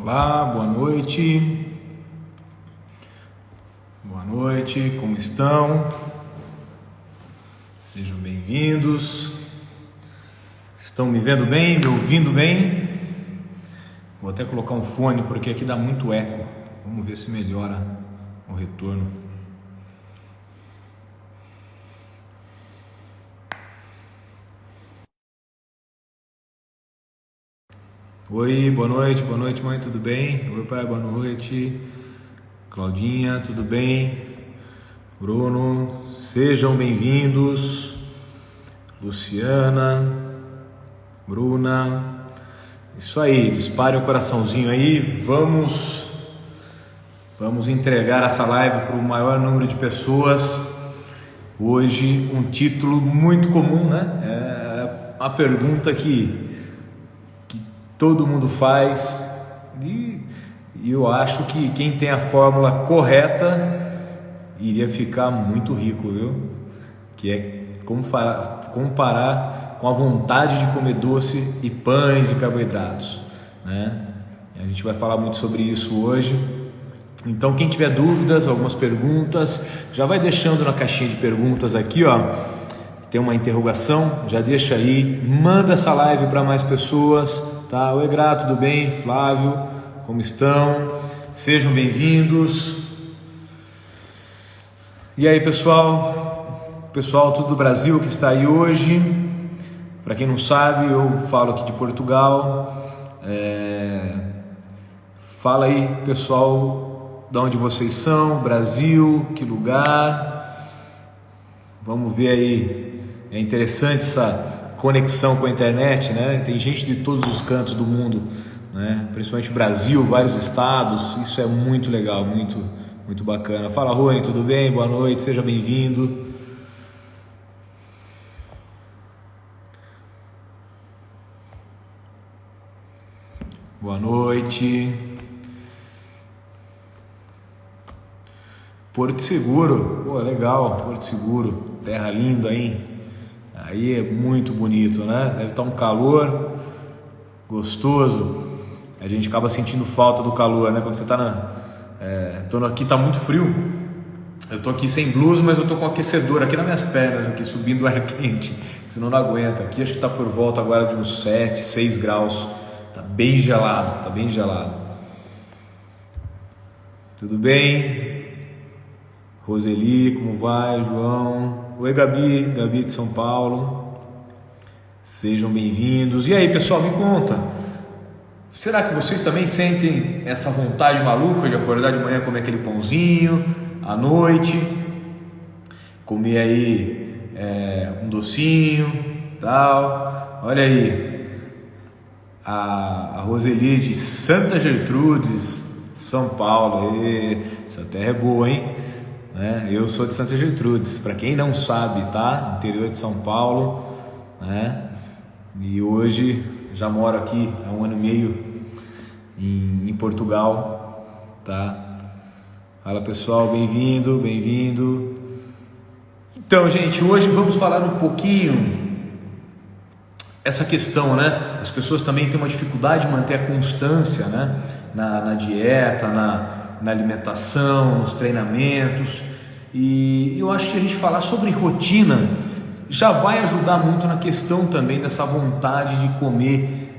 Olá, boa noite. Boa noite, como estão? Sejam bem-vindos. Estão me vendo bem, me ouvindo bem? Vou até colocar um fone porque aqui dá muito eco. Vamos ver se melhora o retorno. Oi, boa noite mãe, tudo bem? Oi pai, boa noite. Claudinha, tudo bem? Bruno, sejam bem-vindos. Luciana, Bruna, isso aí, dispare o coraçãozinho aí, vamos entregar essa live para o maior número de pessoas. Hoje um título muito comum, né? É a pergunta que todo mundo faz e eu acho que quem tem a fórmula correta iria ficar muito rico, viu? Que é comparar com a vontade de comer doce e pães e carboidratos, né? A gente vai falar muito sobre isso hoje. Então quem tiver dúvidas, algumas perguntas, já vai deixando na caixinha de perguntas aqui, ó. Tem uma interrogação, já deixa aí, manda essa live para mais pessoas, tá? Oi Grato, tudo bem? Flávio, como estão? Sejam bem-vindos. E aí pessoal tudo do Brasil que está aí hoje. Para quem não sabe, eu falo aqui de Portugal. Fala aí pessoal, de onde vocês são, Brasil, que lugar. Vamos ver aí. É interessante essa conexão com a internet, né? Tem gente de todos os cantos do mundo, né? Principalmente Brasil, vários estados. Isso é muito legal, muito bacana. Fala Rony, tudo bem? Boa noite, seja bem-vindo. Boa noite. Porto Seguro, pô, legal, Porto Seguro, terra linda, hein? Aí é muito bonito, né? Deve estar um calor gostoso. A gente acaba sentindo falta do calor, né? Quando você está aqui tá muito frio. Eu tô aqui sem blusa, mas eu tô com aquecedor aqui nas minhas pernas, aqui subindo o ar quente, senão não aguenta. Aqui acho que tá por volta agora de uns 7, 6 graus. Tá bem gelado, Tudo bem? Roseli, como vai? João. Oi Gabi de São Paulo. Sejam bem-vindos. E aí pessoal, me conta, será que vocês também sentem essa vontade maluca de acordar de manhã, comer aquele pãozinho, à noite comer aí um docinho, tal? Olha aí, a Roseli de Santa Gertrudes, São Paulo. Essa terra é boa, hein? Eu sou de Santa Gertrudes, para quem não sabe, tá? Interior de São Paulo, né? E hoje já moro aqui há 1 ano e meio em Portugal, tá? Fala pessoal, bem-vindo. Então, gente, hoje vamos falar um pouquinho essa questão, né? As pessoas também têm uma dificuldade de manter a constância, né? Na dieta, na alimentação, nos treinamentos, e eu acho que a gente falar sobre rotina já vai ajudar muito na questão também dessa vontade de comer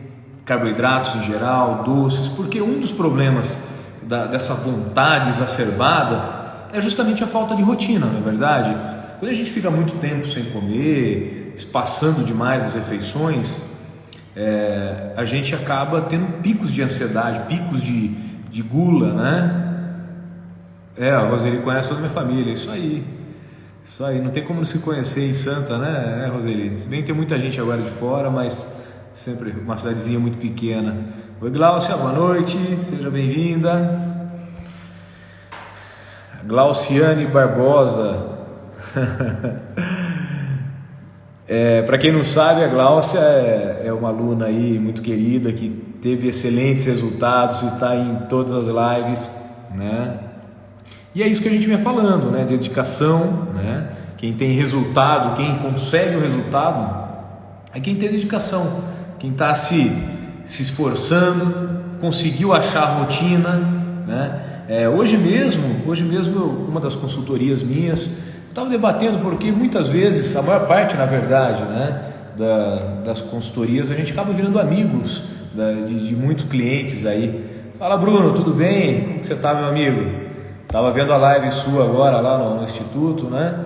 carboidratos em geral, doces, porque um dos problemas dessa vontade exacerbada é justamente a falta de rotina, não é verdade? Quando a gente fica muito tempo sem comer, espaçando demais as refeições, a gente acaba tendo picos de ansiedade, picos de gula, né? A Roseli conhece toda a minha família, isso aí, não tem como não se conhecer em Santa, né, Roseli? Se bem que tem muita gente agora de fora, mas sempre uma cidadezinha muito pequena. Oi Glaucia, boa noite, seja bem-vinda. Glauciane Barbosa. Para quem não sabe, a Glaucia é uma aluna aí muito querida, que teve excelentes resultados e está em todas as lives, né? E é isso que a gente vem falando, né? Dedicação, né? Quem tem resultado, quem consegue o resultado, é quem tem dedicação, quem está se esforçando, conseguiu achar a rotina, né? Hoje mesmo, uma das consultorias minhas estava debatendo, porque muitas vezes, a maior parte, na verdade, né, das consultorias, a gente acaba virando amigos de muitos clientes aí. Fala, Bruno, tudo bem? Como que você está, meu amigo? Estava vendo a live sua agora lá no Instituto, né?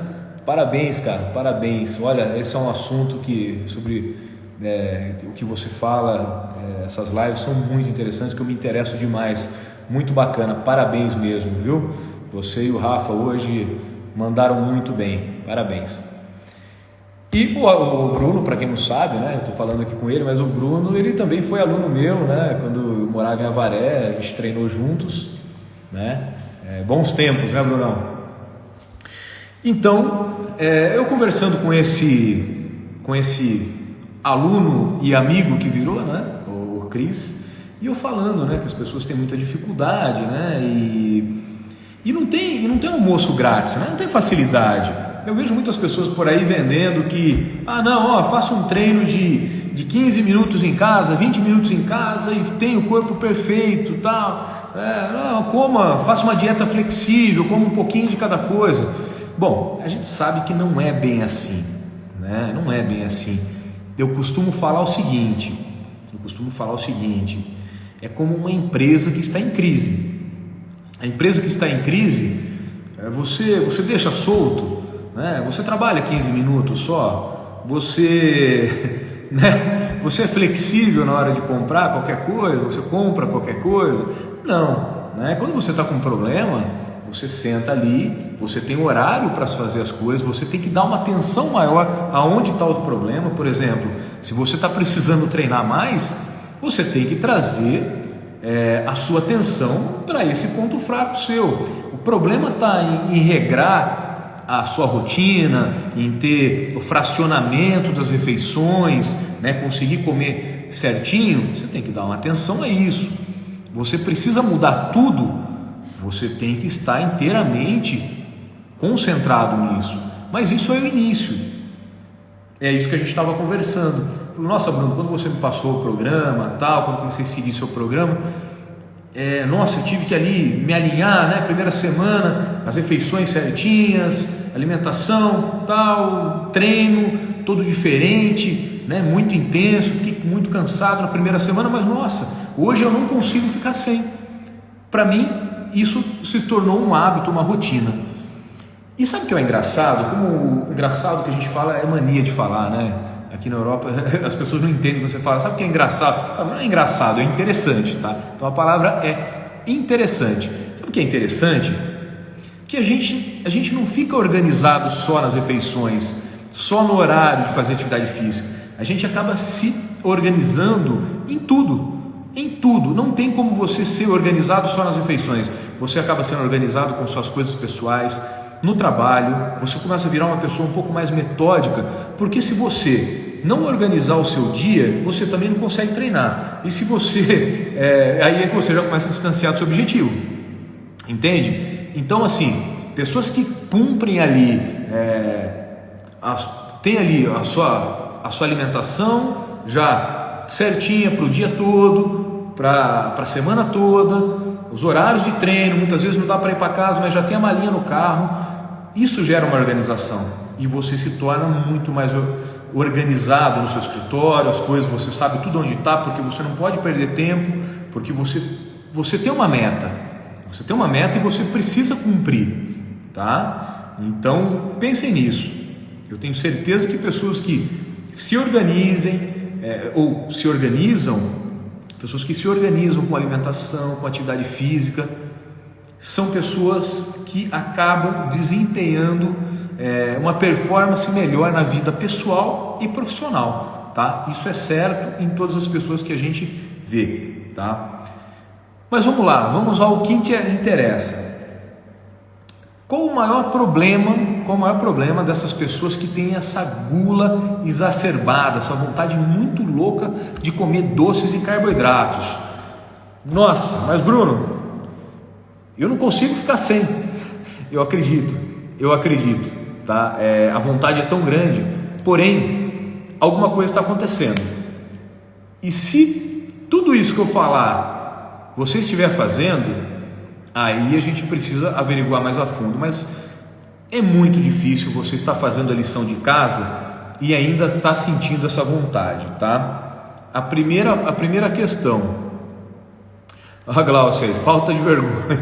Parabéns, cara, parabéns. Olha, esse é um assunto sobre o que você fala, essas lives são muito interessantes, que eu me interesso demais. Muito bacana, parabéns mesmo, viu? Você e o Rafa hoje mandaram muito bem, parabéns. E o Bruno, para quem não sabe, né? Eu estou falando aqui com ele, mas o Bruno, ele também foi aluno meu, né? Quando eu morava em Avaré, a gente treinou juntos, né? Bons tempos, né, Brunão? Então, eu conversando com esse aluno e amigo que virou, né? O Cris, e eu falando, né? Que as pessoas têm muita dificuldade, né? E não tem almoço grátis, né? Não tem facilidade. Eu vejo muitas pessoas por aí vendendo que, faça um treino de 15 minutos em casa, 20 minutos em casa e tenha o corpo perfeito, tal. Faça uma dieta flexível, coma um pouquinho de cada coisa. Bom, a gente sabe que não é bem assim, né? Não é bem assim. Eu costumo falar o seguinte, é como uma empresa que está em crise. A empresa que está em crise, você deixa solto, né? Você trabalha 15 minutos só, você é flexível na hora de comprar qualquer coisa, você compra qualquer coisa. Não, né? Quando você está com um problema, você senta ali, você tem horário para fazer as coisas, você tem que dar uma atenção maior aonde está o problema. Por exemplo, se você está precisando treinar mais, você tem que trazer a sua atenção para esse ponto fraco seu. O problema está em regrar a sua rotina, em ter o fracionamento das refeições, né? Conseguir comer certinho. Você tem que dar uma atenção a isso. Você precisa mudar tudo, você tem que estar inteiramente concentrado nisso. Mas isso é o início. É isso que a gente estava conversando. Nossa, Bruno, quando você me passou o programa, tal, quando comecei a seguir seu programa, eu tive que ali me alinhar, né? Primeira semana, as refeições certinhas, alimentação, tal, treino, todo diferente, né? Muito intenso, fiquei muito cansado na primeira semana, mas nossa, hoje eu não consigo ficar sem. Para mim, isso se tornou um hábito, uma rotina. E sabe o que é engraçado? Como o engraçado que a gente fala é mania de falar, né? Aqui na Europa as pessoas não entendem quando você fala, sabe o que é engraçado? Não é engraçado, é interessante, tá? Então a palavra é interessante. Sabe o que é interessante? Que a gente não fica organizado só nas refeições, só no horário de fazer atividade física. A gente acaba se organizando em tudo. Em tudo, não tem como você ser organizado só nas refeições. Você acaba sendo organizado com suas coisas pessoais, no trabalho, você começa a virar uma pessoa um pouco mais metódica, porque se você não organizar o seu dia, você também não consegue treinar. E se você, aí você já começa a distanciar do seu objetivo, entende? Então assim, pessoas que cumprem ali, tem ali a sua alimentação já certinha para o dia todo, para a semana toda, os horários de treino, muitas vezes não dá para ir para casa, mas já tem a malinha no carro. Isso gera uma organização e você se torna muito mais organizado no seu escritório, as coisas, você sabe tudo onde está, porque você não pode perder tempo, porque você tem uma meta, e você precisa cumprir, tá? Então pensem nisso. Eu tenho certeza que pessoas que se organizem ou se organizam, pessoas que se organizam com alimentação, com atividade física, são pessoas que acabam desempenhando uma performance melhor na vida pessoal e profissional, tá? Isso é certo em todas as pessoas que a gente vê, tá? Mas vamos lá, vamos ao que interessa. Qual o maior problema dessas pessoas que têm essa gula exacerbada, essa vontade muito louca de comer doces e carboidratos? Nossa, mas Bruno, eu não consigo ficar sem. Eu acredito, tá? A vontade é tão grande, porém, alguma coisa está acontecendo. E se tudo isso que eu falar você estiver fazendo, aí a gente precisa averiguar mais a fundo, mas é muito difícil você estar fazendo a lição de casa e ainda estar sentindo essa vontade, tá? A primeira questão, a Glaucia aí, falta de vergonha.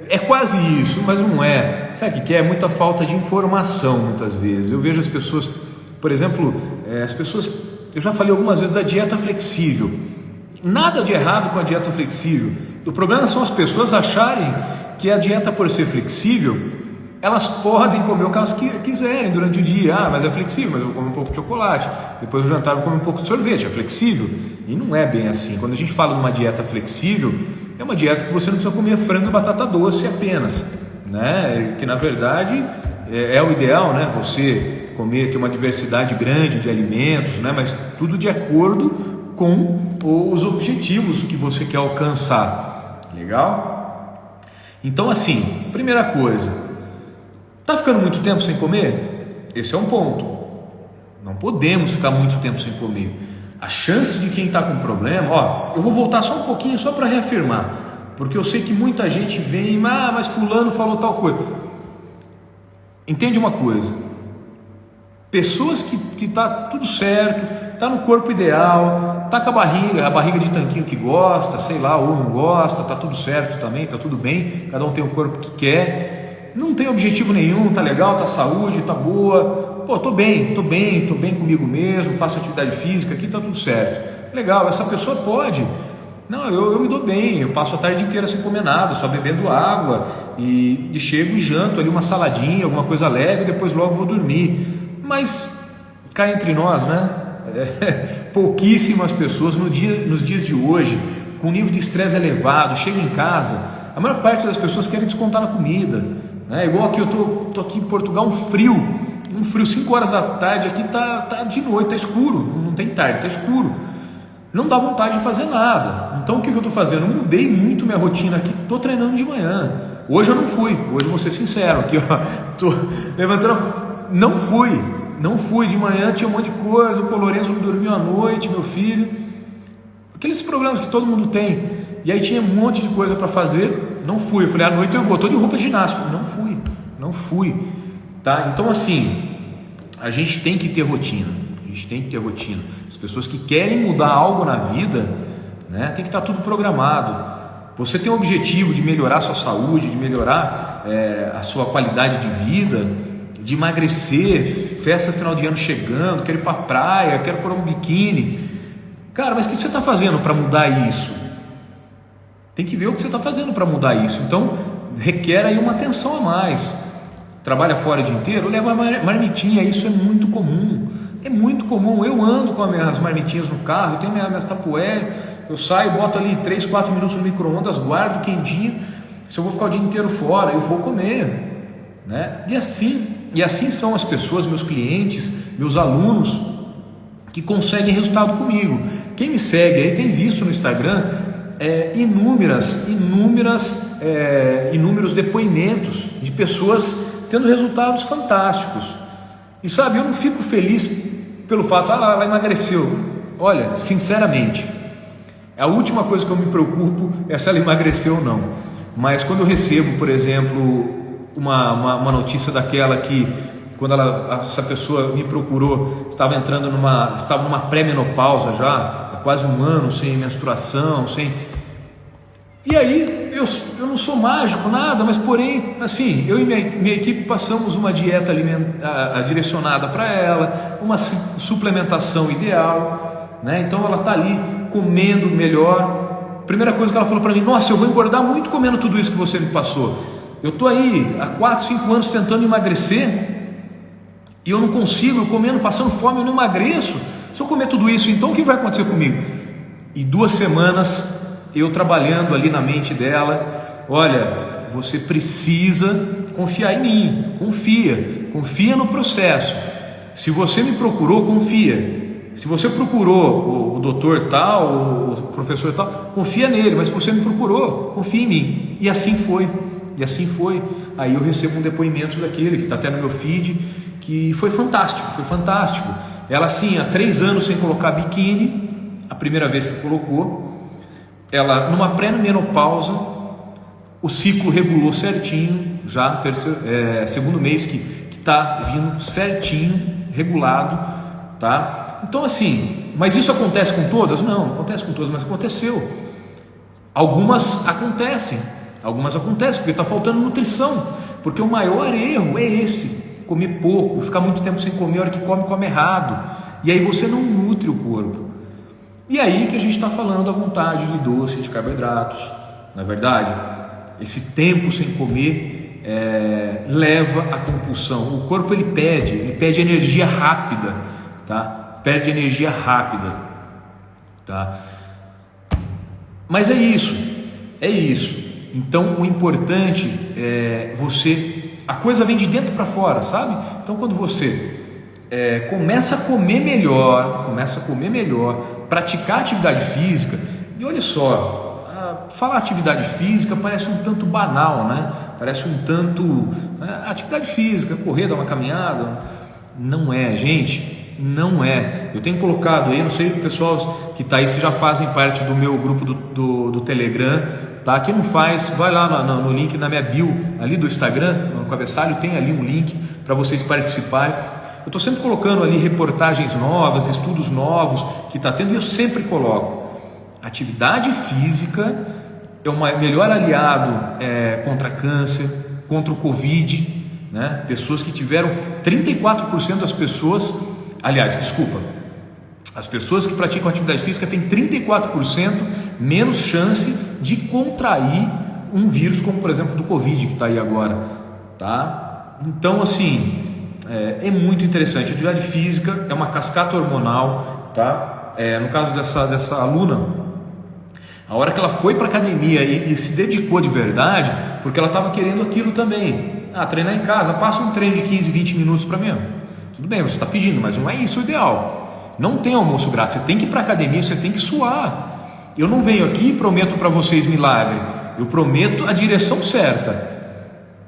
É quase isso, mas não é. Sabe o que é? É muita falta de informação muitas vezes. Eu vejo as pessoas, por exemplo, eu já falei algumas vezes da dieta flexível. Nada de errado com a dieta flexível. O problema são as pessoas acharem que a dieta, por ser flexível, elas podem comer o que elas quiserem durante o dia. Ah, mas é flexível, mas eu vou comer um pouco de chocolate, depois do jantar eu vou comer um pouco de sorvete, é flexível. E não é bem assim. Quando a gente fala de uma dieta flexível, é uma dieta que você não precisa comer frango e batata doce apenas, né? Que na verdade é o ideal, né? Você comer, ter uma diversidade grande de alimentos, né? Mas tudo de acordo com os objetivos que você quer alcançar. Legal? Então, assim, primeira coisa, tá ficando muito tempo sem comer? Esse é um ponto. Não podemos ficar muito tempo sem comer. A chance de quem está com problema, eu vou voltar só um pouquinho só para reafirmar, porque eu sei que muita gente vem, mas fulano falou tal coisa. Entende uma coisa? Pessoas que tá tudo certo, tá no corpo ideal, tá com a barriga de tanquinho que gosta, sei lá, ou não gosta, tá tudo certo também, tá tudo bem, cada um tem o corpo que quer, não tem objetivo nenhum, tá legal, tá saúde, tá boa, tô bem comigo mesmo, faço atividade física aqui, tá tudo certo. Legal, essa pessoa pode. Não, eu me dou bem, eu passo a tarde inteira sem comer nada, só bebendo água e chego e janto ali uma saladinha, alguma coisa leve, depois logo vou dormir. Mas cá entre nós, né? Pouquíssimas pessoas nos dias de hoje, com nível de estresse elevado, chegam em casa, a maior parte das pessoas querem descontar na comida, né? Igual aqui, eu tô aqui em Portugal, um frio 5 horas da tarde, aqui tá de noite, tá escuro, não tem tarde, tá escuro, não dá vontade de fazer nada. Então o que eu estou fazendo? Eu mudei muito minha rotina aqui, estou treinando de manhã. Hoje eu não fui, hoje vou ser sincero aqui, tô levantando. Não fui, de manhã tinha um monte de coisa, o Lourenço não dormiu à noite, meu filho, aqueles problemas que todo mundo tem, e aí tinha um monte de coisa para fazer, não fui, eu falei, à noite eu vou, estou de roupa de ginástica, não fui, tá? Então assim, a gente tem que ter rotina, as pessoas que querem mudar algo na vida, né, tem que estar tudo programado. Você tem um objetivo de melhorar a sua saúde, de melhorar a sua qualidade de vida, de emagrecer, festa final de ano chegando, quero ir para a praia, quero pôr um biquíni. Cara, mas o que você está fazendo para mudar isso? Tem que ver o que você está fazendo para mudar isso. Então, requer aí uma atenção a mais. Trabalha fora o dia inteiro, leva marmitinha, isso é muito comum. Eu ando com as minhas marmitinhas no carro, eu tenho minhas tapoé, eu saio, boto ali 3, 4 minutos no micro-ondas, guardo quentinho. Se eu vou ficar o dia inteiro fora, eu vou comer, né? E assim são as pessoas, meus clientes, meus alunos, que conseguem resultado comigo. Quem me segue aí tem visto no Instagram inúmeros depoimentos de pessoas tendo resultados fantásticos. E sabe, eu não fico feliz pelo fato, ela emagreceu. Olha, sinceramente, a última coisa que eu me preocupo é se ela emagreceu ou não. Mas quando eu recebo, por exemplo, uma notícia daquela que, quando essa pessoa me procurou, estava numa pré-menopausa já, há quase um ano, sem menstruação, E aí, eu não sou mágico, nada, mas porém, assim, eu e minha equipe passamos uma dieta direcionada para ela, uma suplementação ideal, né? Então ela está ali comendo melhor. Primeira coisa que ela falou para mim, nossa, eu vou engordar muito comendo tudo isso que você me passou. Eu estou aí há 4, 5 anos tentando emagrecer e eu não consigo, comendo, passando fome, eu não emagreço. Se eu comer tudo isso, então o que vai acontecer comigo? E 2 semanas eu trabalhando ali na mente dela, olha, você precisa confiar em mim, confia no processo. Se você me procurou, confia. Se você procurou o doutor tal, o professor tal, confia nele, mas se você me procurou, confia em mim. E assim foi. Aí eu recebo um depoimento daquele que está até no meu feed, que foi fantástico. Ela assim, há 3 anos sem colocar biquíni, a primeira vez que colocou, ela numa pré-menopausa, o ciclo regulou certinho, já segundo mês que está vindo certinho, regulado, tá? Então assim, mas isso acontece com todas? Não acontece com todas, mas aconteceu. Algumas acontecem porque está faltando nutrição, porque o maior erro é esse, comer pouco, ficar muito tempo sem comer, a hora que come errado, e aí você não nutre o corpo. E aí que a gente está falando da vontade de doce, de carboidratos, na verdade, esse tempo sem comer leva à compulsão. O corpo ele pede energia rápida, tá? Perde energia rápida, tá? Mas é isso. Então o importante é a coisa vem de dentro para fora, sabe? Então quando você começa a comer melhor, praticar atividade física, e olha só, falar atividade física parece um tanto banal, né? Parece um tanto, atividade física, correr, dar uma caminhada, não é, gente, não é. Eu tenho colocado aí, não sei o pessoal que está aí se já fazem parte do meu grupo do Telegram, tá? Quem não faz, vai lá no link na minha bio ali do Instagram, no cabeçalho tem ali um link para vocês participarem. Eu estou sempre colocando ali reportagens novas, estudos novos que está tendo, e eu sempre coloco: atividade física é o melhor aliado contra câncer, contra o Covid, né? Pessoas que tiveram 34% das pessoas, as pessoas que praticam atividade física têm 34% menos chance de contrair um vírus como, por exemplo, do Covid que está aí agora, tá? Então, assim, é muito interessante. A atividade física é uma cascata hormonal, tá? No caso dessa aluna, a hora que ela foi para a academia e se dedicou de verdade, porque ela estava querendo aquilo também. Treinar em casa, passa um treino de 15, 20 minutos para mim. Tudo bem, você está pedindo, mas não é isso o ideal. Não tem almoço grátis, você tem que ir para a academia, você tem que suar. Eu não venho aqui e prometo para vocês milagre, eu prometo a direção certa.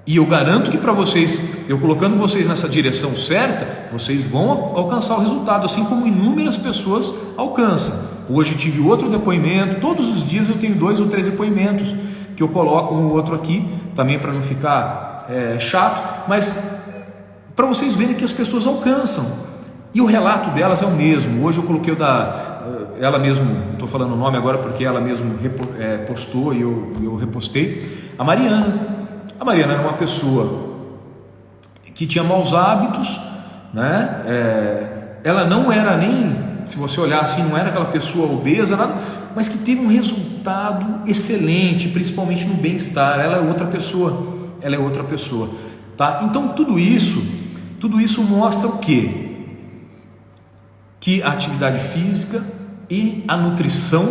E eu garanto que para vocês, eu colocando vocês nessa direção certa, vocês vão alcançar o resultado, assim como inúmeras pessoas alcançam. Hoje tive outro depoimento, todos os dias eu tenho 2 ou 3 depoimentos, que eu coloco um ou outro aqui, também para não ficar chato, mas para vocês verem que as pessoas alcançam, e o relato delas é o mesmo. Hoje eu coloquei ela mesmo, estou falando o nome agora porque ela mesmo postou e eu repostei, a Mariana era uma pessoa que tinha maus hábitos, né? Ela não era nem, se você olhar assim, não era aquela pessoa obesa, nada, mas que teve um resultado excelente, principalmente no bem-estar. Ela é outra pessoa, tá? Então tudo isso mostra o quê? Que a atividade física e a nutrição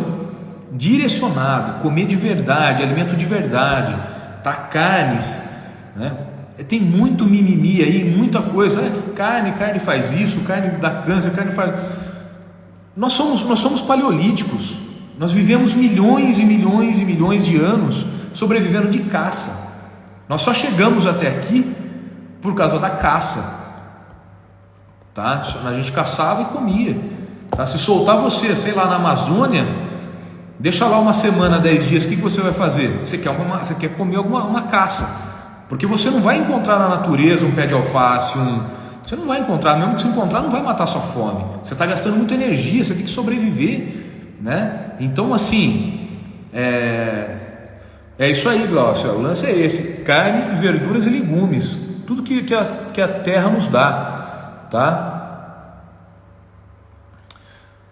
direcionada, comer de verdade, alimento de verdade, tá? Carnes, né? Tem muito mimimi aí, muita coisa, carne faz isso, carne dá câncer, carne faz... Nós somos paleolíticos, nós vivemos milhões e milhões e milhões de anos sobrevivendo de caça. Nós só chegamos até aqui por causa da caça, tá? A gente caçava e comia, tá? Se soltar você, sei lá, na Amazônia, deixa lá uma semana, 10 dias, o que você vai fazer? Você quer comer uma caça, porque você não vai encontrar na natureza um pé de alface, você não vai encontrar, mesmo que você encontrar, não vai matar sua fome. Você está gastando muita energia, você tem que sobreviver, né? Então, assim, é isso aí, Glaucio. O lance é esse: carne, verduras e legumes, tudo que a terra nos dá, tá?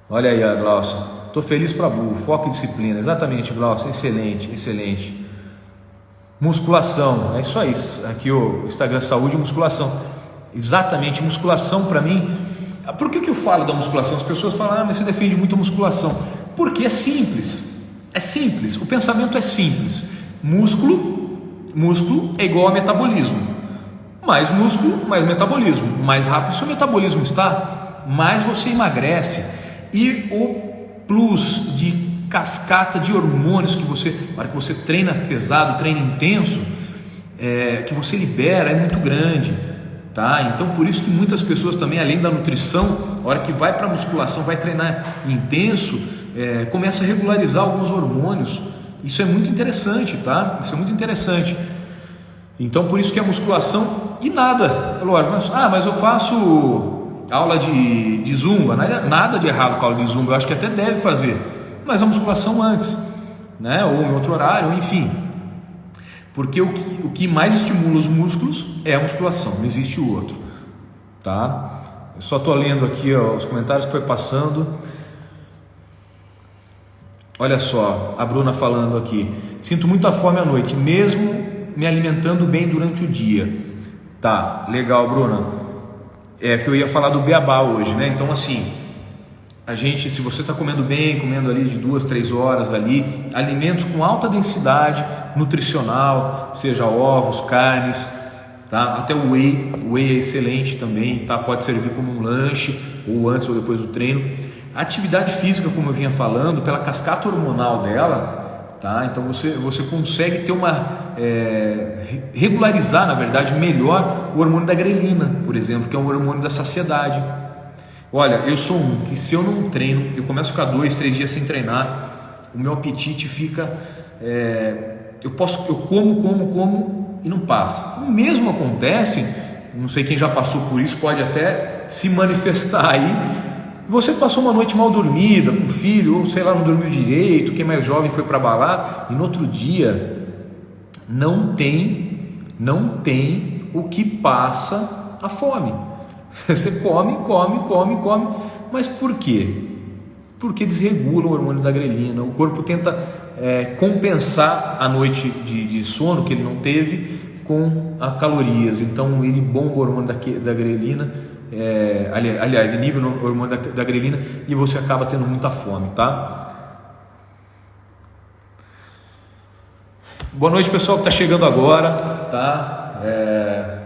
Olha aí, Glaucio. Estou feliz para burro, foco e disciplina. Exatamente, Glaucio, excelente. Musculação, é isso aí. Aqui o Instagram Saúde e Musculação. Exatamente, musculação para mim. Por que eu falo da musculação? As pessoas falam, mas você defende muito a musculação. Porque é simples, o pensamento é simples. Músculo é igual a metabolismo. Mais músculo, mais metabolismo. Mais rápido seu metabolismo está, mais você emagrece. E o plus de cascata de hormônios que na hora que você treina pesado, treina intenso, que você libera é muito grande, tá? Então por isso que muitas pessoas também, além da nutrição, a hora que vai para a musculação, vai treinar intenso, começa a regularizar alguns hormônios. Isso é muito interessante, tá? Isso é muito interessante. Então, por isso que a musculação e nada, lógico, mas eu faço aula de zumba, nada de errado com a aula de zumba, eu acho que até deve fazer, mas a musculação antes, né? Ou em outro horário, enfim. Porque o que mais estimula os músculos é a musculação, não existe o outro, tá? Eu só estou lendo aqui os comentários que foi passando. Olha só, a Bruna falando aqui: sinto muita fome à noite, mesmo me alimentando bem durante o dia. Tá, legal, Bruna. É que eu ia falar do beabá hoje, né? Então, assim, a gente, se você está comendo bem, comendo ali de 2, 3 horas ali, alimentos com alta densidade nutricional, seja ovos, carnes, tá? Até o whey é excelente também, tá? Pode servir como um lanche, ou antes ou depois do treino. A atividade física, como eu vinha falando, pela cascata hormonal dela, tá? Então você consegue ter regularizar, na verdade, melhor o hormônio da grelina, por exemplo, que é um hormônio da saciedade. Olha, eu sou um que, se eu não treino, eu começo a ficar 2, 3 dias sem treinar, o meu apetite fica, eu como e não passa. O mesmo acontece, não sei quem já passou por isso, pode até se manifestar aí. Você passou uma noite mal dormida com o filho, ou sei lá, não dormiu direito, quem é mais jovem foi para balar, e no outro dia não tem o que passa a fome. Você come, mas por quê? Porque desregula o hormônio da grelina, o corpo tenta compensar a noite de sono que ele não teve com as calorias, então ele bomba o hormônio da grelina, aliás, inibe o hormônio da grelina e você acaba tendo muita fome, tá? Boa noite, pessoal que está chegando agora, tá?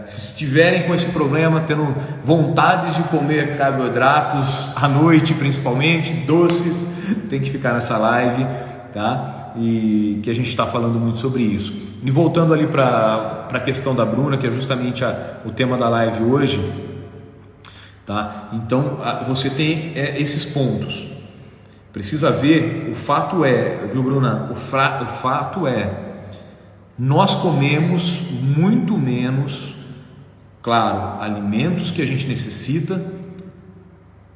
Se estiverem com esse problema, tendo vontades de comer carboidratos à noite, principalmente doces, tem que ficar nessa live, tá? E que a gente está falando muito sobre isso. E voltando ali para a questão da Bruna, que é justamente o tema da live hoje, tá? Então você tem esses pontos. Precisa ver. O fato viu, Bruna? O fato nós comemos muito menos, claro, alimentos que a gente necessita,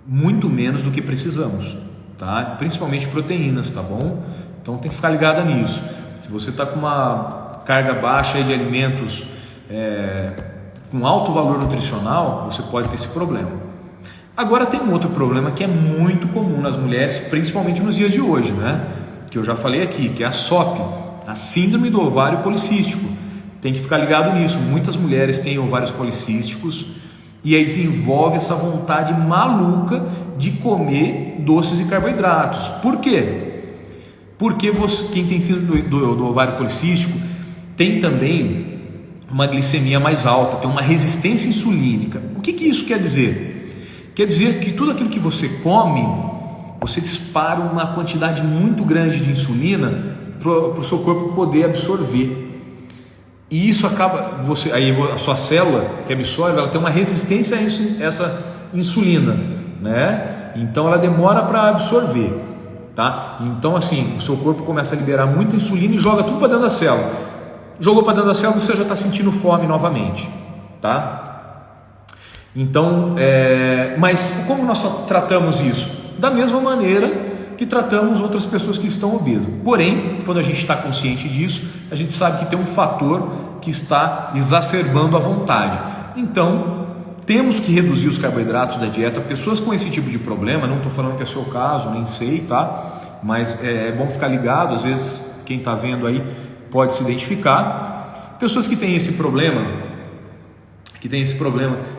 muito menos do que precisamos, tá? Principalmente proteínas, tá bom? Então tem que ficar ligado nisso. Se você está com uma carga baixa de alimentos com alto valor nutricional, você pode ter esse problema. Agora tem um outro problema que é muito comum nas mulheres, principalmente nos dias de hoje, né? Que eu já falei aqui, que é a SOP, a síndrome do ovário policístico. Tem que ficar ligado nisso. Muitas mulheres têm ovários policísticos e aí desenvolve essa vontade maluca de comer doces e carboidratos. Por quê? Porque quem tem síndrome do ovário policístico tem também uma glicemia mais alta, tem uma resistência insulínica. O que isso quer dizer? Quer dizer que tudo aquilo que você come, você dispara uma quantidade muito grande de insulina para o seu corpo poder absorver. E isso acaba, aí a sua célula que absorve, ela tem uma resistência a essa insulina, né? Então ela demora para absorver, tá? Então assim, o seu corpo começa a liberar muita insulina e joga tudo para dentro da célula. Jogou para dentro da célula, você já está sentindo fome novamente, tá? Então, mas como nós tratamos isso? Da mesma maneira que tratamos outras pessoas que estão obesas. Porém, quando a gente está consciente disso, a gente sabe que tem um fator que está exacerbando a vontade. Então, temos que reduzir os carboidratos da dieta. Pessoas com esse tipo de problema, não estou falando que é seu caso, nem sei, tá? Mas é bom ficar ligado, às vezes quem está vendo aí pode se identificar. Pessoas que têm esse problema,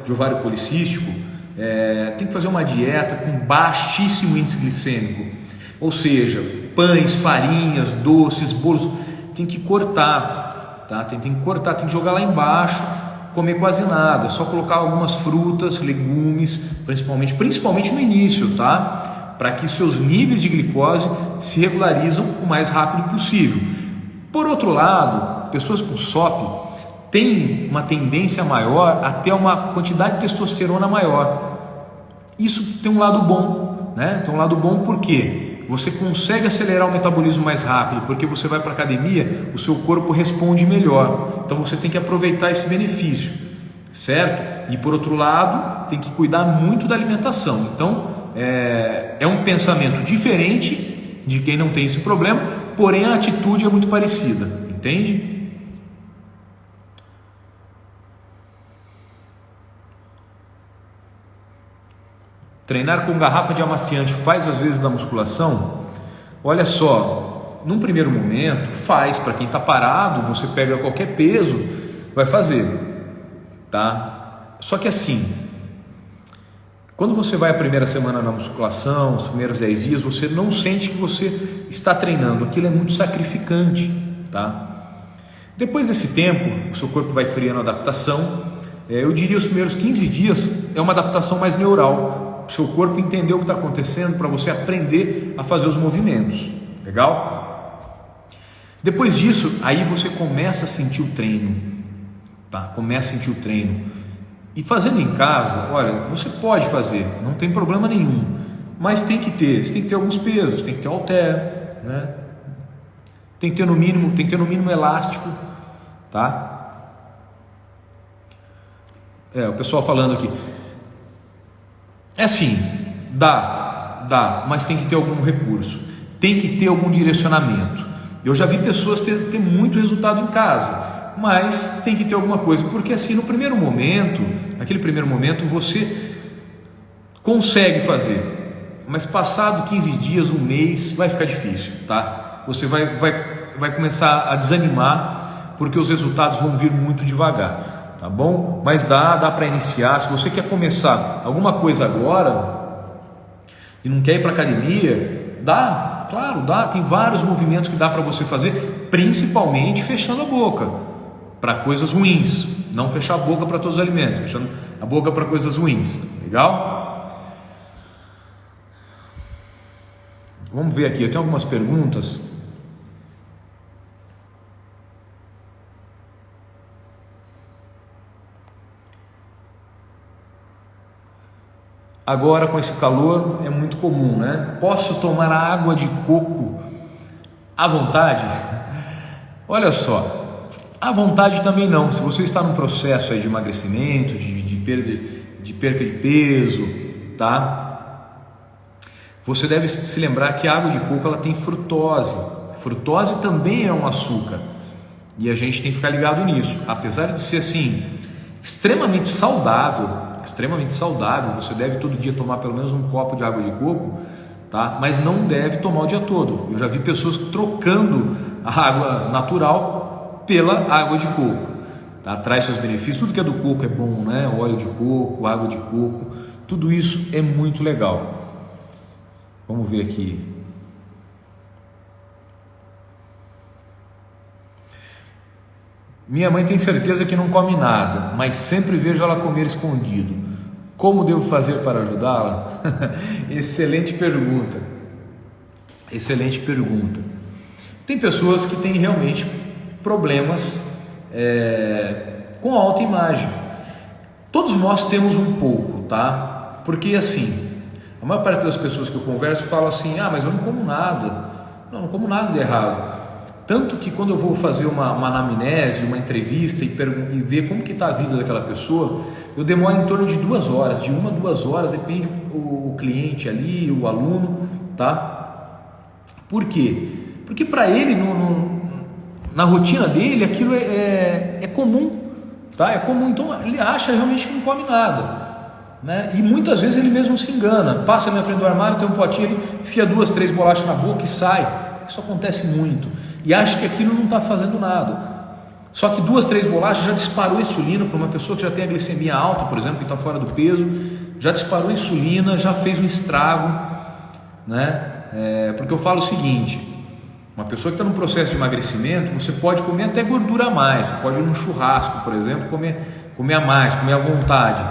de ovário policístico, tem que fazer uma dieta com baixíssimo índice glicêmico. Ou seja, pães, farinhas, doces, bolos, tem que cortar, tá? Tem que cortar, tem que jogar lá embaixo, comer quase nada, só colocar algumas frutas, legumes, principalmente no início, tá? Para que seus níveis de glicose se regularizam o mais rápido possível. Por outro lado, pessoas com SOP têm uma tendência maior a ter uma quantidade de testosterona maior. Isso tem um lado bom, né? Tem um lado bom porque Você consegue acelerar o metabolismo mais rápido, porque você vai para a academia, o seu corpo responde melhor. Então você tem que aproveitar esse benefício, certo? E por outro lado, tem que cuidar muito da alimentação. Então é um pensamento diferente de quem não tem esse problema, porém a atitude é muito parecida, entende? Treinar com garrafa de amaciante faz às vezes da musculação? Olha só, num primeiro momento faz, para quem está parado, você pega qualquer peso, vai fazer, tá? Só que assim, quando você vai a primeira semana na musculação, os primeiros 10 dias, você não sente que você está treinando, aquilo é muito sacrificante, tá? Depois desse tempo, o seu corpo vai criando adaptação, eu diria os primeiros 15 dias é uma adaptação mais neural. O seu corpo entendeu o que está acontecendo para você aprender a fazer os movimentos, legal? Depois disso, aí você começa a sentir o treino, tá? Começa a sentir o treino. E fazendo em casa, olha, você pode fazer, não tem problema nenhum, mas você tem que ter alguns pesos, tem que ter halter, né? Tem que ter no mínimo elástico, tá? O pessoal falando aqui. É assim, dá, mas tem que ter algum recurso, tem que ter algum direcionamento. Eu já vi pessoas ter muito resultado em casa, mas tem que ter alguma coisa, porque assim, naquele primeiro momento você consegue fazer, mas passado 15 dias, um mês, vai ficar difícil, tá? Você vai começar a desanimar, porque os resultados vão vir muito devagar. Tá bom? Mas dá para iniciar. Se você quer começar alguma coisa agora e não quer ir para academia, claro, tem vários movimentos que dá para você fazer, principalmente fechando a boca para coisas ruins, não fechar a boca para todos os alimentos, fechando a boca para coisas ruins, legal? Vamos ver aqui, eu tenho algumas perguntas. Agora com esse calor é muito comum, né? Posso tomar água de coco à vontade? Olha só, à vontade também não. Se você está num processo aí de emagrecimento, de perca de peso, tá? Você deve se lembrar que a água de coco ela tem frutose. Frutose também é um açúcar e a gente tem que ficar ligado nisso. Apesar de ser assim extremamente saudável, você deve todo dia tomar pelo menos um copo de água de coco, tá? Mas não deve tomar o dia todo. Eu já vi pessoas trocando a água natural pela água de coco, tá? Traz seus benefícios, tudo que é do coco é bom, né? Óleo de coco, água de coco, tudo isso é muito legal. Vamos ver aqui. Minha mãe tem certeza que não come nada, mas sempre vejo ela comer escondido. Como devo fazer para ajudá-la? Excelente pergunta. Tem pessoas que têm realmente problemas com a autoimagem. Todos nós temos um pouco, tá? Porque assim, a maior parte das pessoas que eu converso falam assim, mas eu não como nada. Não como nada de errado. Tanto que quando eu vou fazer uma anamnese, uma entrevista e ver como que está a vida daquela pessoa, eu demoro em torno de 2 horas, de 1 a 2 horas, depende o cliente ali, o aluno, tá? Por quê? Porque para ele, na rotina dele, aquilo é comum, tá? É comum, então ele acha realmente que não come nada, né? E muitas vezes ele mesmo se engana, passa na minha frente do armário, tem um potinho, ele enfia 2, 3 bolachas na boca e sai. Isso acontece muito. E acha que aquilo não está fazendo nada. Só que 2, 3 bolachas já disparou insulina para uma pessoa que já tem a glicemia alta, por exemplo, que está fora do peso, já disparou insulina, já fez um estrago, né? Porque eu falo o seguinte, uma pessoa que está no processo de emagrecimento, você pode comer até gordura a mais, você pode ir num churrasco, por exemplo, comer a mais, comer à vontade.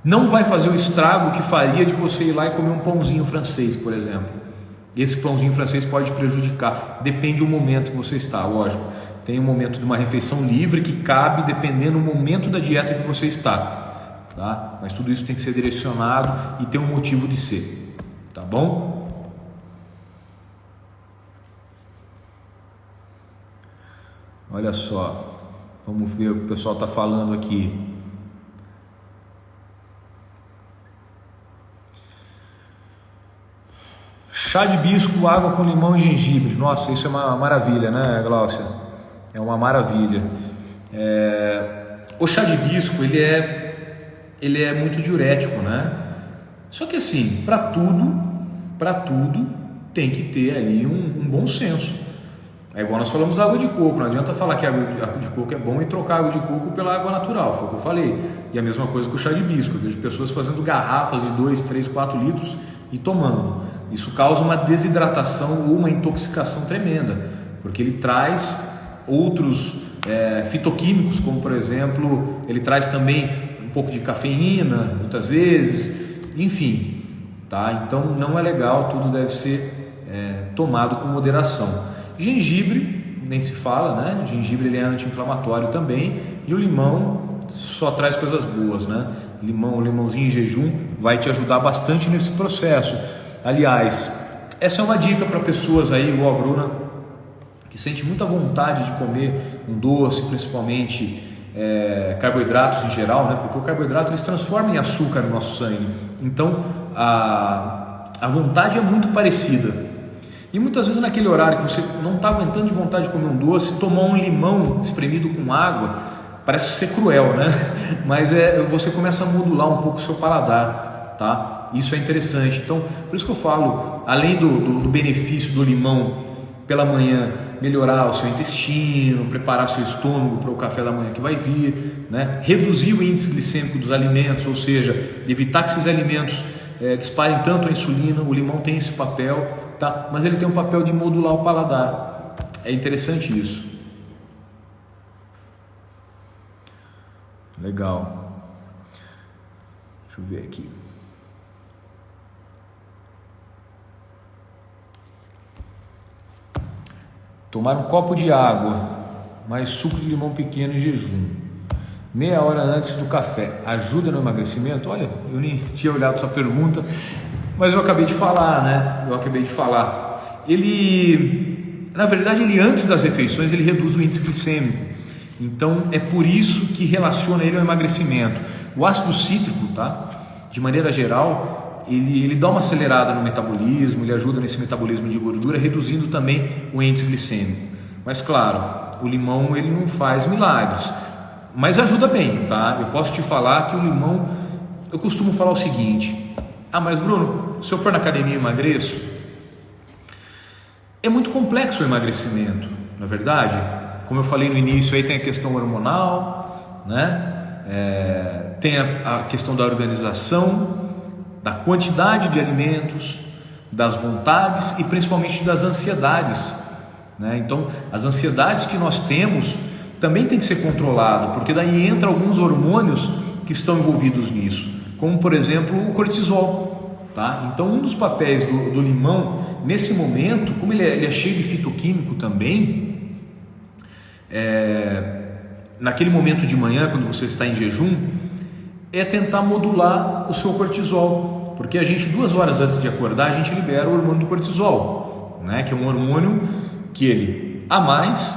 Não vai fazer o estrago que faria de você ir lá e comer um pãozinho francês, por exemplo. Esse pãozinho francês pode prejudicar, depende do momento que você está, lógico. Tem um momento de uma refeição livre que cabe dependendo do momento da dieta que você está, tá? Mas tudo isso tem que ser direcionado e ter um motivo de ser, tá bom? Olha só, vamos ver o que o pessoal está falando aqui. Chá de hibisco, água com limão e gengibre. Nossa, isso é uma maravilha, né, Glaucia? É uma maravilha. O chá de hibisco, ele é muito diurético, né? Só que assim, para tudo tem que ter ali um bom senso. É igual nós falamos da água de coco, não adianta falar que a água de coco é bom e trocar a água de coco pela água natural, foi o que eu falei. E a mesma coisa com o chá de hibisco, eu vejo pessoas fazendo garrafas de 2, 3, 4 litros e tomando. Isso causa uma desidratação ou uma intoxicação tremenda, porque ele traz outros fitoquímicos, como por exemplo, ele traz também um pouco de cafeína, muitas vezes, enfim, tá? Então não é legal, tudo deve ser tomado com moderação. Gengibre, nem se fala, né? O gengibre ele é anti-inflamatório também, e o limão só traz coisas boas, né? Limãozinho em jejum vai te ajudar bastante nesse processo. Aliás, essa é uma dica para pessoas aí, igual a Bruna, que sente muita vontade de comer um doce, principalmente carboidratos em geral, né? Porque o carboidrato ele se transforma em açúcar no nosso sangue. Então, a vontade é muito parecida. E muitas vezes naquele horário que você não está aguentando de vontade de comer um doce, tomar um limão espremido com água, parece ser cruel, né? Mas você começa a modular um pouco o seu paladar, tá? Isso é interessante. Então, por isso que eu falo, além do benefício do limão pela manhã, melhorar o seu intestino, preparar seu estômago para o café da manhã que vai vir, né? Reduzir o índice glicêmico dos alimentos, ou seja, evitar que esses alimentos disparem tanto a insulina. O limão tem esse papel, tá? Mas ele tem um papel de modular o paladar. É interessante isso. Legal. Deixa eu ver aqui. Tomar um copo de água, mais suco de limão pequeno em jejum, meia hora antes do café, ajuda no emagrecimento? Olha, eu nem tinha olhado essa pergunta, mas eu acabei de falar, né? Ele, na verdade, antes das refeições, ele reduz o índice glicêmico. Então, é por isso que relaciona ele ao emagrecimento. O ácido cítrico, tá? De maneira geral, ele dá uma acelerada no metabolismo, ele ajuda nesse metabolismo de gordura, reduzindo também o índice glicêmico. Mas claro, o limão ele não faz milagres, mas ajuda bem, tá? Eu posso te falar que o limão, eu costumo falar o seguinte: mas Bruno, se eu for na academia e emagreço, é muito complexo o emagrecimento, na verdade. Como eu falei no início, aí tem a questão hormonal, né? Tem a questão da organização, da quantidade de alimentos, das vontades e principalmente das ansiedades, né? Então, as ansiedades que nós temos também tem que ser controlado, porque daí entra alguns hormônios que estão envolvidos nisso, como por exemplo o cortisol, tá? Então, um dos papéis do limão nesse momento, como ele é cheio de fitoquímico também, naquele momento de manhã, quando você está em jejum, é tentar modular o seu cortisol, porque a gente 2 horas antes de acordar, a gente libera o hormônio do cortisol, né? Que é um hormônio que ele a mais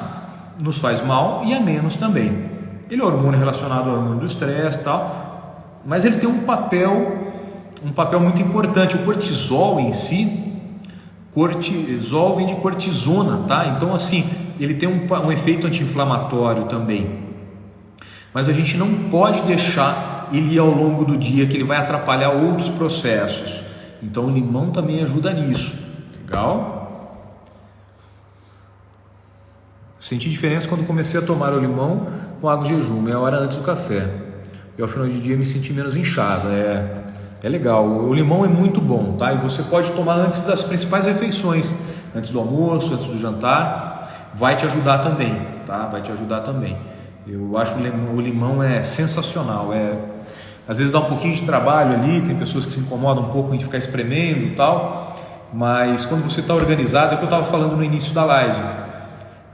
nos faz mal e a menos também. Ele é um hormônio relacionado ao hormônio do estresse e tal, mas ele tem um papel muito importante. O cortisol em si, cortisol vem de cortisona, tá? Então assim, ele tem um efeito anti-inflamatório também, mas a gente não pode deixar ele ir ao longo do dia, que ele vai atrapalhar outros processos. Então o limão também ajuda nisso. Legal? Senti diferença quando comecei a tomar o limão com água de jejum, meia hora antes do café, e ao final do dia me senti menos inchado. É legal, o limão é muito bom, tá? E você pode tomar antes das principais refeições, antes do almoço, antes do jantar, vai te ajudar também, tá? Vai te ajudar também. Eu acho que o limão é sensacional. Às vezes dá um pouquinho de trabalho ali, tem pessoas que se incomodam um pouco em ficar espremendo e tal, mas quando você está organizado, é o que eu estava falando no início da live,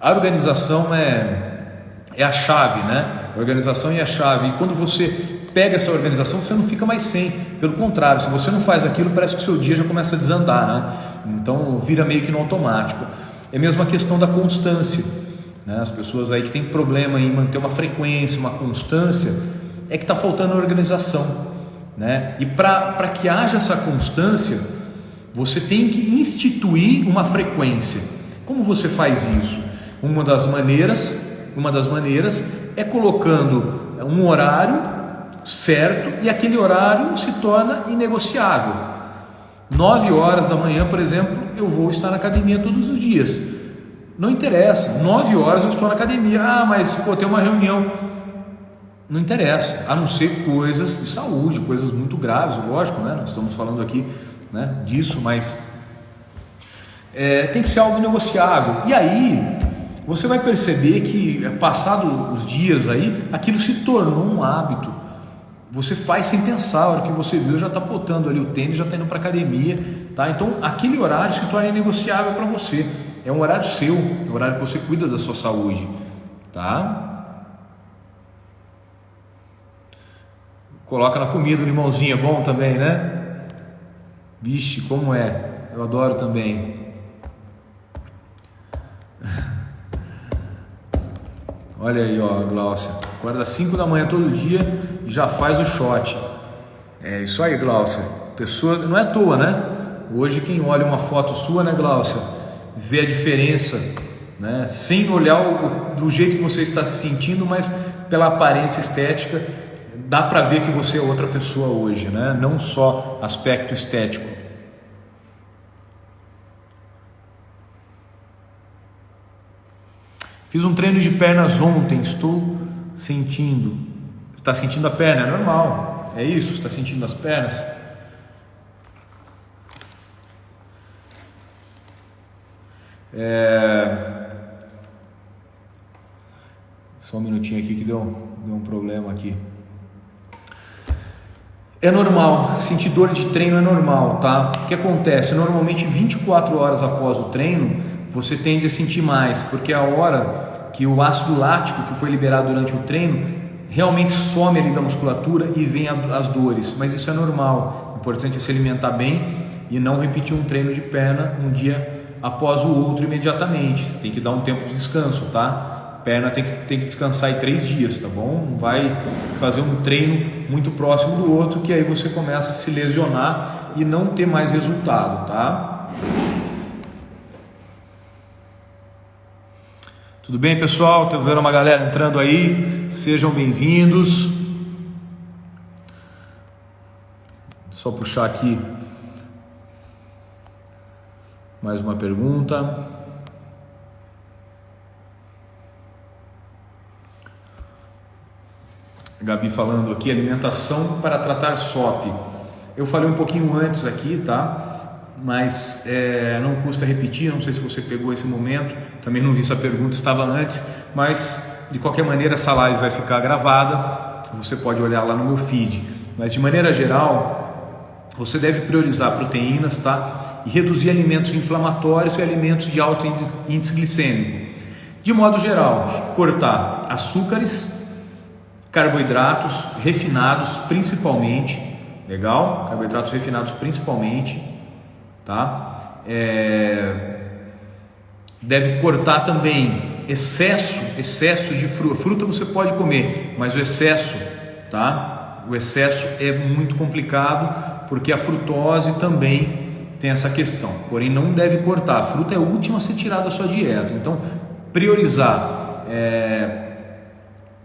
a organização é a chave, né? A organização é a chave, e quando você pega essa organização, você não fica mais sem, pelo contrário, se você não faz aquilo, parece que o seu dia já começa a desandar, né? Então vira meio que no automático. É mesmo a questão da constância. né? As pessoas aí que têm problema em manter uma frequência, uma constância, é que está faltando organização, né? E para que haja essa constância, você tem que instituir uma frequência. Como você faz isso? Uma das maneiras é colocando um horário certo, e aquele horário se torna inegociável. 9 horas da manhã, por exemplo, eu vou estar na academia todos os dias. Não interessa, 9 horas eu estou na academia. Ah, mas tem uma reunião. Não interessa, a não ser coisas de saúde, coisas muito graves, lógico, né? Nós estamos falando aqui, né, disso, mas tem que ser algo negociável. E aí você vai perceber que, passado os dias aí, aquilo se tornou um hábito. Você faz sem pensar, a hora que você viu, já está botando ali o tênis, já está indo para a academia, tá? Então aquele horário se torna inegociável para você. É um horário seu, é um horário que você cuida da sua saúde, tá? Coloca na comida, o limãozinho é bom também, né? Vixe, como é, eu adoro também. Olha aí, ó, Glaucia, acorda às 5 da manhã todo dia e já faz o shot. É isso aí, Glaucia. Pessoa, não é à toa, né? Hoje quem olha uma foto sua, né, Glaucia, vê a diferença, né? Sem olhar do jeito que você está se sentindo, mas pela aparência estética, dá para ver que você é outra pessoa hoje, né? Não só aspecto estético. Fiz um treino de pernas ontem, estou sentindo. Está sentindo a perna? É normal, é isso? Está sentindo as pernas? Só um minutinho aqui que deu um problema aqui. É normal, sentir dor de treino é normal, tá? O que acontece? Normalmente 24 horas após o treino, você tende a sentir mais, porque é a hora que o ácido lático que foi liberado durante o treino realmente some ali da musculatura e vem as dores, mas isso é normal. O importante é se alimentar bem e não repetir um treino de perna um dia após o outro imediatamente. Tem que dar um tempo de descanso, tá? Perna tem que descansar em 3 dias, tá bom? Não vai fazer um treino muito próximo do outro, que aí você começa a se lesionar e não ter mais resultado, tá? Tudo bem, pessoal? Estou vendo uma galera entrando aí, sejam bem-vindos. Só puxar aqui mais uma pergunta. Gabi falando aqui, alimentação para tratar SOP. Eu falei um pouquinho antes aqui, tá? Mas não custa repetir, não sei se você pegou esse momento, também não vi essa pergunta, estava antes, mas de qualquer maneira essa live vai ficar gravada, você pode olhar lá no meu feed. Mas de maneira geral, você deve priorizar proteínas, tá? E reduzir alimentos inflamatórios e alimentos de alto índice glicêmico. De modo geral, cortar açúcares, carboidratos refinados principalmente, legal? Carboidratos refinados principalmente, tá? Deve cortar também excesso de fruta. Fruta você pode comer, mas o excesso, tá? O excesso é muito complicado, porque a frutose também tem essa questão. Porém, não deve cortar. A fruta é a última a ser tirada da sua dieta. Então, priorizar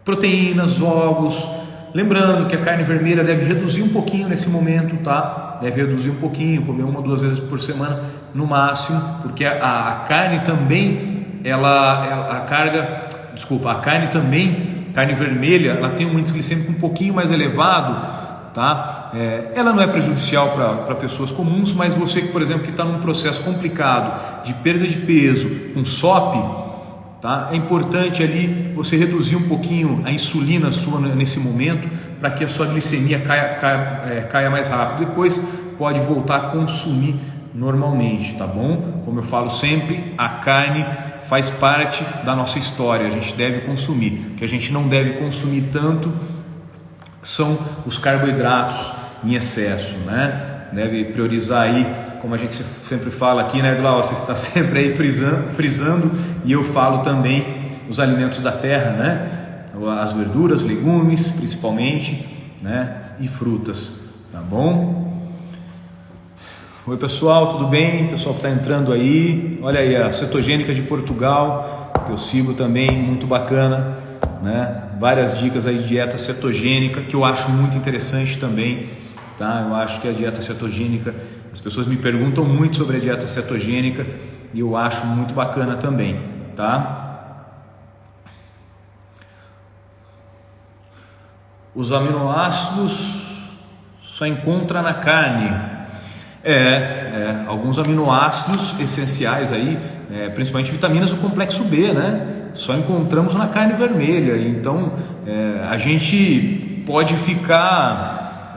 proteínas, ovos. Lembrando que a carne vermelha deve reduzir um pouquinho nesse momento, tá? Deve reduzir um pouquinho, comer 1 ou 2 vezes por semana no máximo, porque a carne também, carne vermelha, ela tem um índice glicêmico um pouquinho mais elevado, tá? Ela não é prejudicial para pessoas comuns, mas você, por exemplo, que está num processo complicado de perda de peso com SOP, tá? É importante ali você reduzir um pouquinho a insulina sua nesse momento, para que a sua glicemia caia mais rápido. Depois pode voltar a consumir normalmente, tá bom? Como eu falo sempre, a carne faz parte da nossa história, a gente deve consumir. O que a gente não deve consumir tanto são os carboidratos em excesso, né? Deve priorizar aí, como a gente sempre fala aqui, né, Glaucia, que está sempre aí frisando, e eu falo também, os alimentos da terra, né? As verduras, legumes, principalmente, né? E frutas, tá bom? Oi pessoal, tudo bem? Pessoal que está entrando aí, olha aí a cetogênica de Portugal, que eu sigo também, muito bacana, né? Várias dicas aí de dieta cetogênica que eu acho muito interessante também, tá? Eu acho que a dieta cetogênica, as pessoas me perguntam muito sobre a dieta cetogênica e eu acho muito bacana também, tá? Os aminoácidos só encontra na carne. Alguns aminoácidos essenciais aí, principalmente vitaminas do complexo B, né? Só encontramos na carne vermelha. Então a gente pode ficar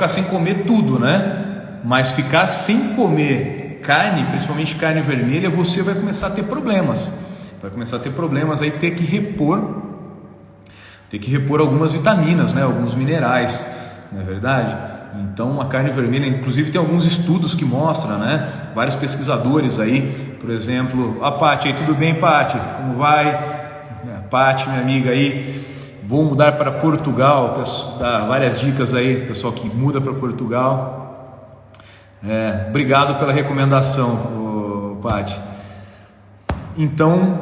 sem comer tudo, né? Mas ficar sem comer carne, principalmente carne vermelha, você vai começar a ter problemas. Vai começar a ter problemas aí, ter que repor algumas vitaminas, né? Alguns minerais, não é verdade? Então a carne vermelha, inclusive tem alguns estudos que mostram, né? Vários pesquisadores aí, por exemplo, a Paty aí, tudo bem, Paty? Como vai? Paty, minha amiga aí, vou mudar para Portugal, dar várias dicas aí, pessoal que muda para Portugal. Obrigado pela recomendação, Paty. Então,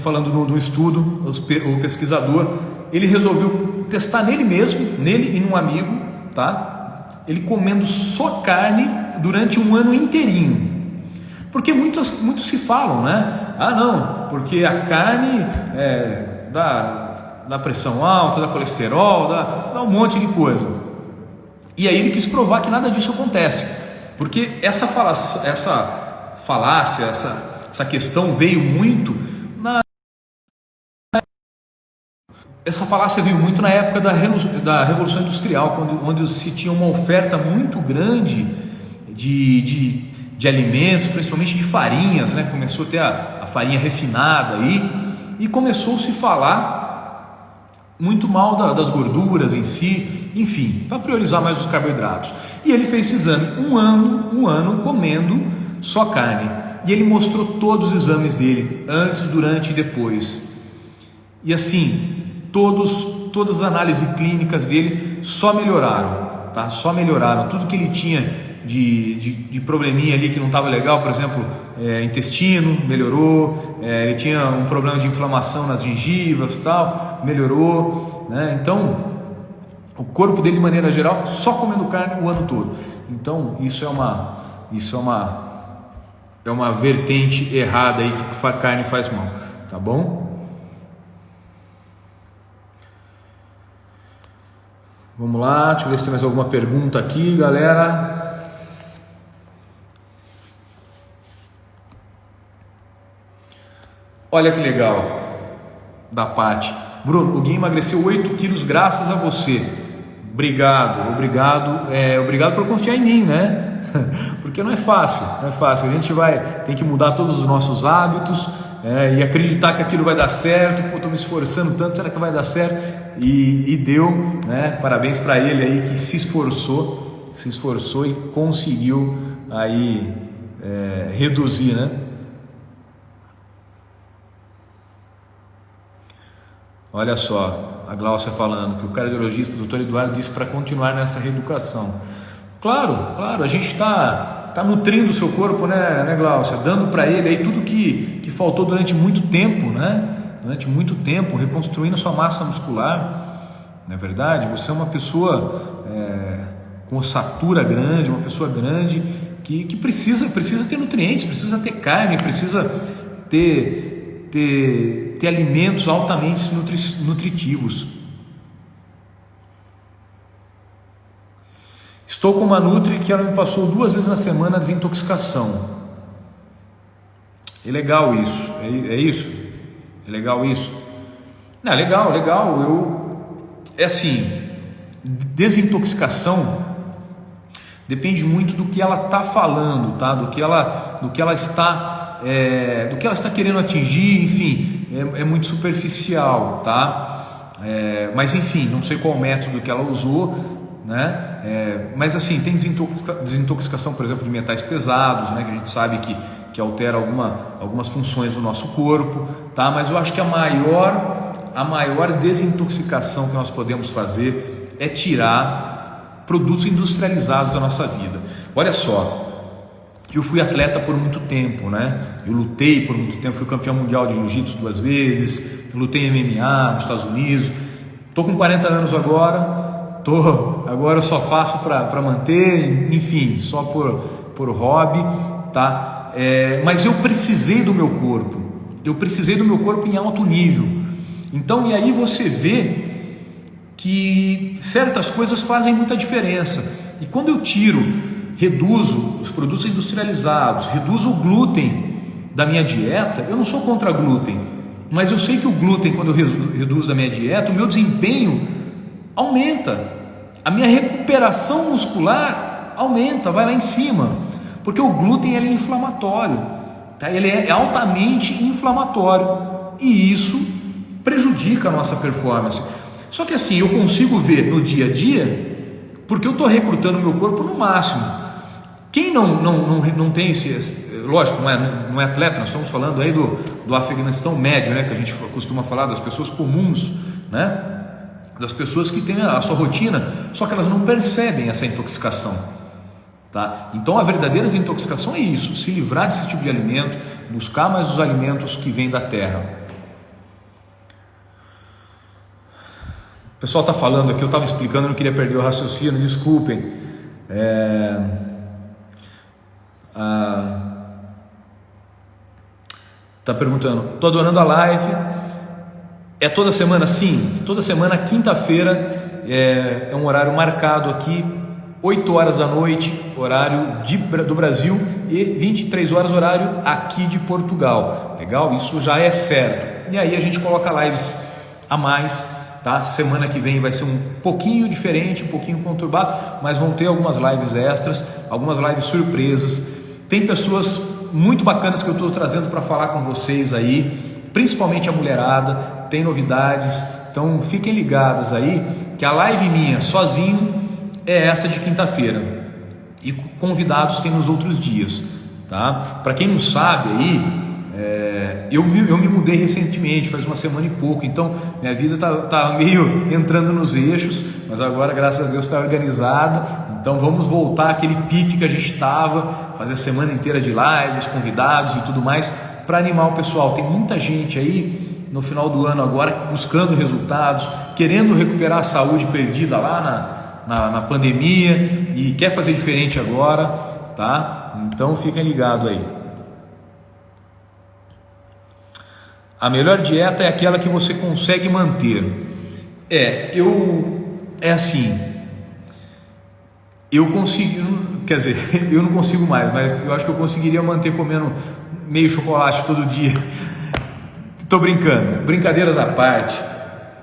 falando do estudo, o pesquisador, ele resolveu testar nele mesmo, nele e num amigo, tá? Ele comendo só carne durante um ano inteirinho. Porque muitos se falam, né? Ah, não, porque a carne dá pressão alta, dá colesterol, dá um monte de coisa. E aí ele quis provar que nada disso acontece. Porque essa falácia, essa questão veio muito Essa falácia veio muito na época da Revolução Industrial, onde se tinha uma oferta muito grande de alimentos, principalmente de farinhas, né? Começou a ter a farinha refinada aí, e começou a se falar muito mal das gorduras em si, enfim, para priorizar mais os carboidratos. E ele fez esse exame, um ano comendo só carne, e ele mostrou todos os exames dele, antes, durante e depois. E assim, todas as análises clínicas dele só melhoraram, tá? Só melhoraram. Tudo que ele tinha de probleminha ali que não estava legal, por exemplo, intestino, melhorou. Ele tinha um problema de inflamação nas gengivas, tal, melhorou, né? Então, o corpo dele, de maneira geral, só comendo carne o ano todo. Então, isso é uma vertente errada aí, que a carne faz mal, tá bom? Vamos lá, deixa eu ver se tem mais alguma pergunta aqui, galera. Olha que legal, da Paty. Bruno, o Gui emagreceu 8 quilos graças a você. Obrigado por confiar em mim, né? Porque não é fácil. A gente tem que mudar todos os nossos hábitos, e acreditar que aquilo vai dar certo. Pô, estou me esforçando tanto, será que vai dar certo? E deu, né? Parabéns para ele aí, que se esforçou e conseguiu aí reduzir, né? Olha só, a Glaucia falando que o cardiologista, o Dr. Eduardo, disse para continuar nessa reeducação. Claro, a gente está nutrindo o seu corpo, né, Glaucia? Dando para ele aí tudo que faltou durante muito tempo, né? Durante muito tempo, reconstruindo sua massa muscular, não é verdade? Você é uma pessoa com ossatura grande, uma pessoa grande que precisa ter nutrientes, precisa ter carne, precisa ter alimentos altamente nutritivos. Estou com uma nutri que ela me passou 2 vezes na semana a desintoxicação. É legal isso, é isso? É legal isso? Não, legal. É assim, desintoxicação depende muito do que ela está falando, tá? Do que ela está querendo atingir, enfim, é muito superficial, tá? Mas enfim, não sei qual método que ela usou, né? Mas assim, tem desintoxicação, por exemplo, de metais pesados, né? Que a gente sabe que que altera algumas funções do nosso corpo, tá? Mas eu acho que a maior desintoxicação que nós podemos fazer é tirar produtos industrializados da nossa vida. Olha só, eu fui atleta por muito tempo, né? Eu lutei por muito tempo, fui campeão mundial de jiu-jitsu 2 vezes, lutei em MMA nos Estados Unidos. Estou com 40 anos agora eu só faço para manter, enfim, só por hobby, tá? Mas eu precisei do meu corpo em alto nível. Então, e aí você vê que certas coisas fazem muita diferença. E quando eu reduzo os produtos industrializados, reduzo o glúten da minha dieta, eu não sou contra glúten, mas eu sei que o glúten, quando eu reduzo da minha dieta, o meu desempenho aumenta, a minha recuperação muscular aumenta, vai lá em cima, porque o glúten ele é inflamatório, tá? Ele é altamente inflamatório e isso prejudica a nossa performance. Só que assim, eu consigo ver no dia a dia, porque eu estou recrutando o meu corpo no máximo. Quem não tem esse... Lógico, não é atleta, nós estamos falando aí do Afeganistão médio, né, que a gente costuma falar das pessoas comuns, né, das pessoas que têm a sua rotina, só que elas não percebem essa intoxicação, tá? Então a verdadeira desintoxicação é isso, se livrar desse tipo de alimento, buscar mais os alimentos que vêm da terra. O pessoal está falando aqui, eu estava explicando, eu não queria perder o raciocínio, desculpem. Está perguntando, estou adorando a live. É toda semana? Sim, toda semana, quinta-feira, é um horário marcado aqui, 8 horas da noite, horário do Brasil, e 23 horas, horário aqui de Portugal. Legal? Isso já é certo. E aí a gente coloca lives a mais, tá? Semana que vem vai ser um pouquinho diferente, um pouquinho conturbado, mas vão ter algumas lives extras, algumas lives surpresas. Tem pessoas muito bacanas que eu estou trazendo para falar com vocês aí, principalmente a mulherada. Tem novidades, então fiquem ligados aí que a live minha sozinho é essa de quinta-feira e convidados tem nos outros dias, tá? Para quem não sabe aí, eu me mudei recentemente, faz uma semana e pouco, então minha vida tá meio entrando nos eixos, mas agora graças a Deus está organizada. Então vamos voltar àquele pique que a gente estava, fazer a semana inteira de lives, convidados e tudo mais, para animar o pessoal. Tem muita gente aí no final do ano agora buscando resultados, querendo recuperar a saúde perdida lá na pandemia e quer fazer diferente agora, tá? Então fiquem ligados aí. A melhor dieta é aquela que você consegue manter. Eu consigo, quer dizer, eu não consigo mais, mas eu acho que eu conseguiria manter comendo meio chocolate todo dia. Estou brincando, brincadeiras à parte,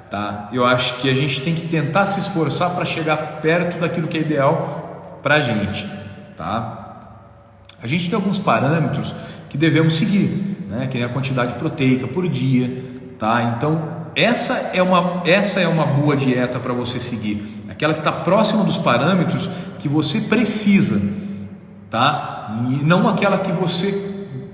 tá? Eu acho que a gente tem que tentar se esforçar para chegar perto daquilo que é ideal para a gente, tá? A gente tem alguns parâmetros que devemos seguir, né? Que é a quantidade proteica por dia, tá? Então essa é uma boa dieta para você seguir, aquela que está próxima dos parâmetros que você precisa, tá? E não aquela que você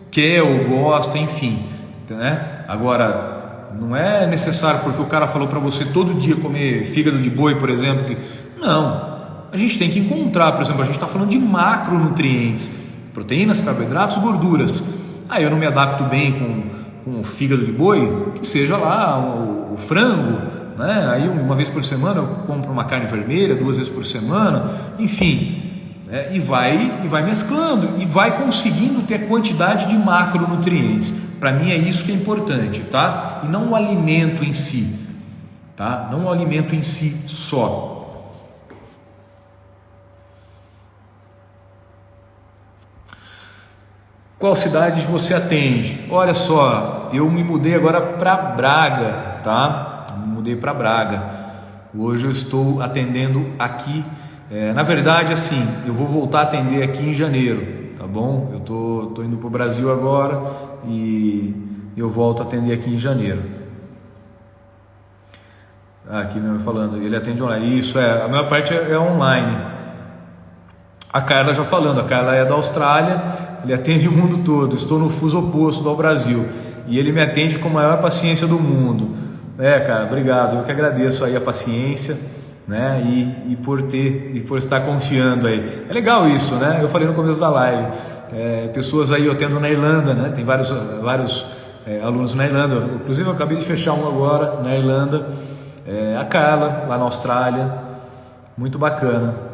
quer ou gosta, enfim, né? Agora, não é necessário porque o cara falou para você todo dia comer fígado de boi, por exemplo. Não, a gente tem que encontrar, por exemplo, a gente está falando de macronutrientes, proteínas, carboidratos, gorduras. Aí eu não me adapto bem com o fígado de boi, que seja lá o frango, né? Aí uma vez por semana eu compro uma carne vermelha, 2 vezes por semana, enfim, e vai mesclando e vai conseguindo ter a quantidade de macronutrientes. Para mim é isso que é importante, tá? E não o alimento em si, tá? Não o alimento em si só. Qual cidade você atende? Olha só, eu me mudei agora para Braga, tá? Me mudei para Braga. Hoje eu estou atendendo aqui. Na verdade, assim, eu vou voltar a atender aqui em janeiro. Tá bom? Eu tô indo para o Brasil agora e eu volto a atender aqui em janeiro. Aqui mesmo falando, ele atende online. Isso, a maior parte é online. A Carla já falando, a Carla é da Austrália, ele atende o mundo todo, estou no fuso oposto do Brasil e ele me atende com a maior paciência do mundo. Cara, obrigado, eu que agradeço aí a paciência, né, e por estar confiando aí. É legal isso, né? Eu falei no começo da live, pessoas aí eu atendo na Irlanda, né? Tem vários alunos na Irlanda, inclusive eu acabei de fechar um agora na Irlanda, a Carla lá na Austrália, muito bacana.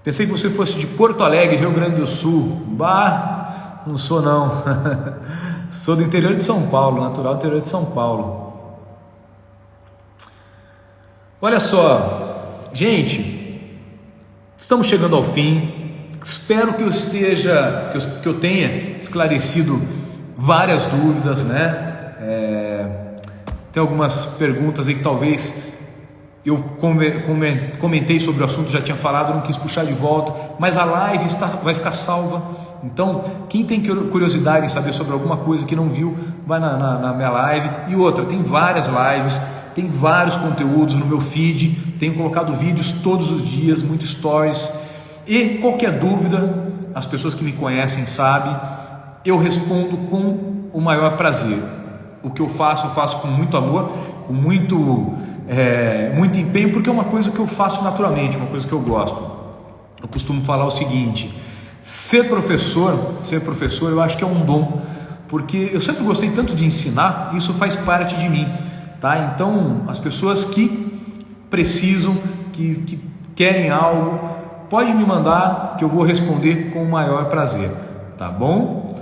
Pensei que você fosse de Porto Alegre, Rio Grande do Sul. Bah, não sou não. Sou do interior de São Paulo, natural do interior de São Paulo. Olha só, gente, estamos chegando ao fim. Espero que eu tenha esclarecido várias dúvidas, né? Tem algumas perguntas aí que talvez eu comentei sobre o assunto, já tinha falado, não quis puxar de volta, mas a live vai ficar salva. Então, quem tem curiosidade em saber sobre alguma coisa que não viu, vai na minha live. E outra, tem várias lives, tem vários conteúdos no meu feed, tenho colocado vídeos todos os dias, muitos stories. E qualquer dúvida, as pessoas que me conhecem sabem, eu respondo com o maior prazer. O que eu faço com muito amor, com muito empenho, porque é uma coisa que eu faço naturalmente, uma coisa que eu gosto. Eu costumo falar o seguinte: ser professor eu acho que é um dom, porque eu sempre gostei tanto de ensinar, isso faz parte de mim, tá? Então as pessoas que precisam, que querem algo, pode me mandar que eu vou responder com o maior prazer, tá bom?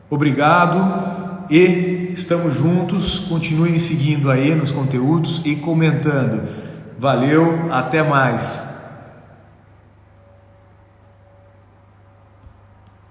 Obrigado e estamos juntos. Continue me seguindo aí nos conteúdos e comentando. Valeu, até mais.